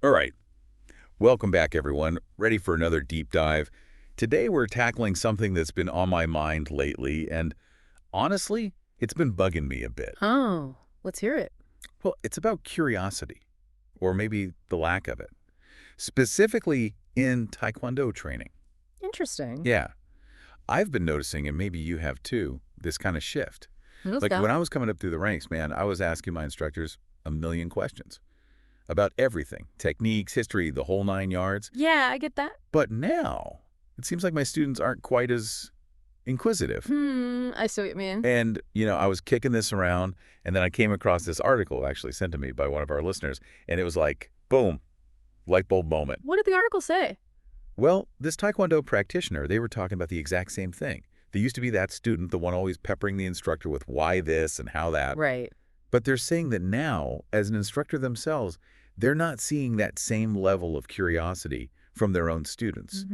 All right. Welcome back, everyone. Ready for another deep dive. Today, we're tackling something that's been on my mind lately, and honestly, it's been bugging me a bit. Oh, let's hear it. Well, it's about curiosity, or maybe the lack of it, specifically in Taekwondo training. Interesting. Yeah, I've been noticing, and maybe you have too, this kind of shift. Let's Like go. when I was coming up through the ranks, man, I was asking my instructors a million questions about everything, techniques, history, the whole 9 yards. Yeah, I get that. But now, it seems like my students aren't quite as inquisitive. I see what you mean. And, I was kicking this around, and then I came across this article actually sent to me by one of our listeners, and it was like, boom, light bulb moment. What did the article say? Well, this Taekwondo practitioner, they were talking about the exact same thing. They used to be that student, the one always peppering the instructor with why this and how that. Right. But they're saying that now, as an instructor themselves, they're not seeing that same level of curiosity from their own students.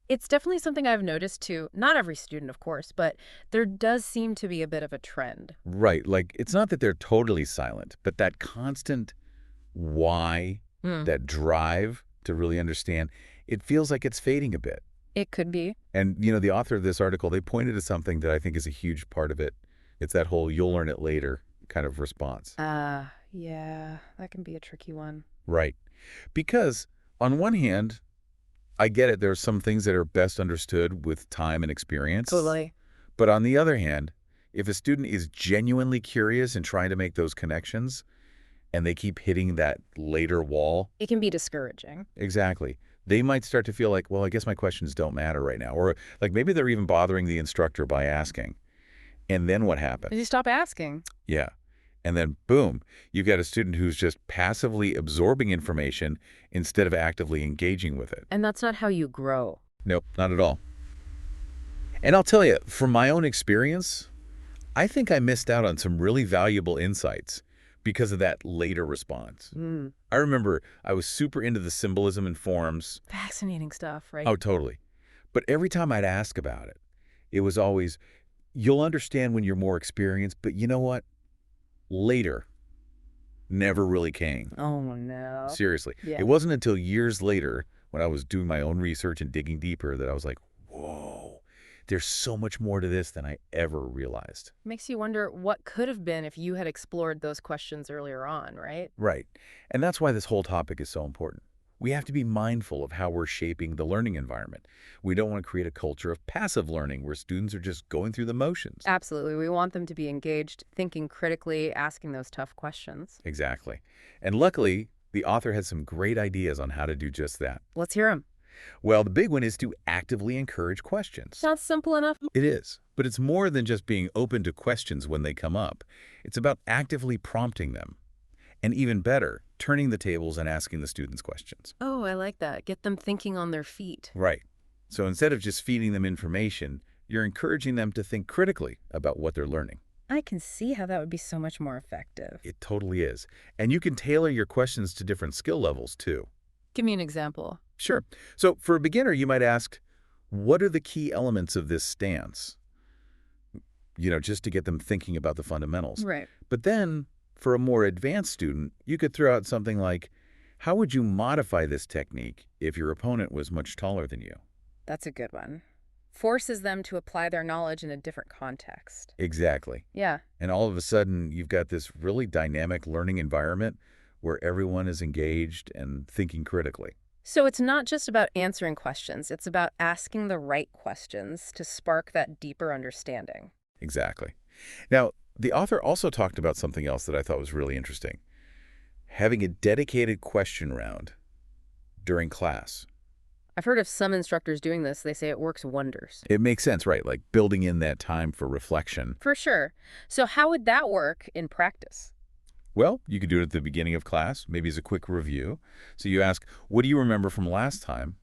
It's definitely something I've noticed too. Not every student, of course, but there does seem to be a bit of a trend. Right. Like, it's not that they're totally silent, but that constant why, Hmm. that drive to really understand, it feels like it's fading a bit. It could be. And, the author of this article, they pointed to something that I think is a huge part of it. It's that whole you'll learn it later kind of response. Yeah, that can be a tricky one. Right. Because on one hand, I get it, there are some things that are best understood with time and experience. Totally. But on the other hand, if a student is genuinely curious and trying to make those connections, and they keep hitting that later wall, It can be discouraging. exactly, they might start to feel like, well, I guess my questions don't matter right now. Or like maybe they're even bothering the instructor by asking. And then what Did you happens? stop asking? Yeah. And then boom, you've got a student who's just passively absorbing information instead of actively engaging with it. And that's not how you grow. Nope, not at all. And I'll tell you, from my own experience, I think I missed out on some really valuable insights because of that later response. I remember I was super into the symbolism in forms. Fascinating stuff, right? Oh, totally. But every time I'd ask about it, it was always, you'll understand when you're more experienced, but you know what? Later never really came. Oh, no. Seriously. Yeah. It wasn't until years later when I was doing my own research and digging deeper that I was like, whoa, there's so much more to this than I ever realized. Makes you wonder what could have been if you had explored those questions earlier on, right? Right. And that's why this whole topic is so important. We have to be mindful of how we're shaping the learning environment. We don't want to create a culture of passive learning where students are just going through the motions. Absolutely. We want them to be engaged, thinking critically, asking those tough questions. Exactly. And luckily, the author has some great ideas on how to do just that. Let's hear them. Well, the big one is to actively encourage questions. Sounds simple enough. It is, but it's more than just being open to questions when they come up. It's about actively prompting them. And even better, turning the tables and asking the students questions. Oh, I like that. Get them thinking on their feet. Right. So instead of just feeding them information, you're encouraging them to think critically about what they're learning. I can see how that would be so much more effective. It totally is. And you can tailor your questions to different skill levels, too. Give me an example. Sure. So for a beginner, you might ask, what are the key elements of this stance? Just to get them thinking about the fundamentals. Right. But then, for a more advanced student, you could throw out something like, how would you modify this technique if your opponent was much taller than you? That's a good one. Forces them to apply their knowledge in a different context. Exactly. Yeah. And all of a sudden, you've got this really dynamic learning environment where everyone is engaged and thinking critically. So it's not just about answering questions. It's about asking the right questions to spark that deeper understanding. Exactly. Now, the author also talked about something else that I thought was really interesting. Having a dedicated question round during class. I've heard of some instructors doing this. They say it works wonders. It makes sense, right? Like building in that time for reflection. For sure. So how would that work in practice? Well, you could do it at the beginning of class, maybe as a quick review. So you ask, what do you remember from last time?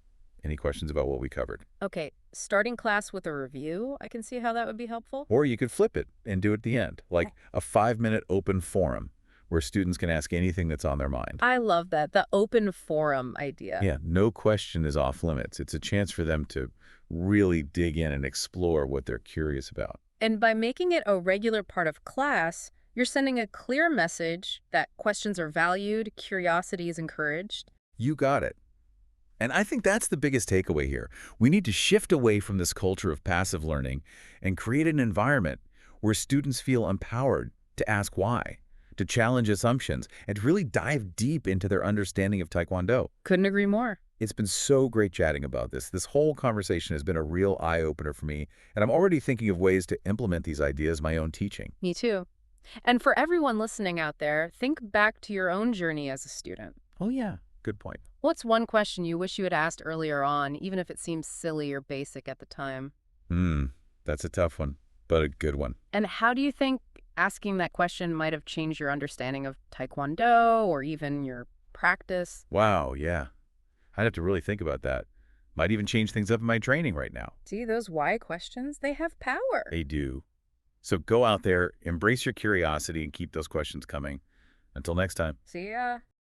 Any questions about what we covered? Okay, starting class with a review, I can see how that would be helpful. Or you could flip it and do it at the end, like a 5-minute open forum where students can ask anything that's on their mind. I love that, the open forum idea. Yeah, no question is off limits. It's a chance for them to really dig in and explore what they're curious about. And by making it a regular part of class, you're sending a clear message that questions are valued, curiosity is encouraged. You got it. And I think that's the biggest takeaway here. We need to shift away from this culture of passive learning and create an environment where students feel empowered to ask why, to challenge assumptions, and to really dive deep into their understanding of Taekwondo. Couldn't agree more. It's been so great chatting about this. This whole conversation has been a real eye-opener for me, and I'm already thinking of ways to implement these ideas in my own teaching. Me too. And for everyone listening out there, think back to your own journey as a student. Oh yeah, good point. What's one question you wish you had asked earlier on, even if it seems silly or basic at the time? That's a tough one, but a good one. And how do you think asking that question might have changed your understanding of Taekwondo or even your practice? Wow, yeah. I'd have to really think about that. Might even change things up in my training right now. See, those why questions, they have power. They do. So go out there, embrace your curiosity, and keep those questions coming. Until next time. See ya.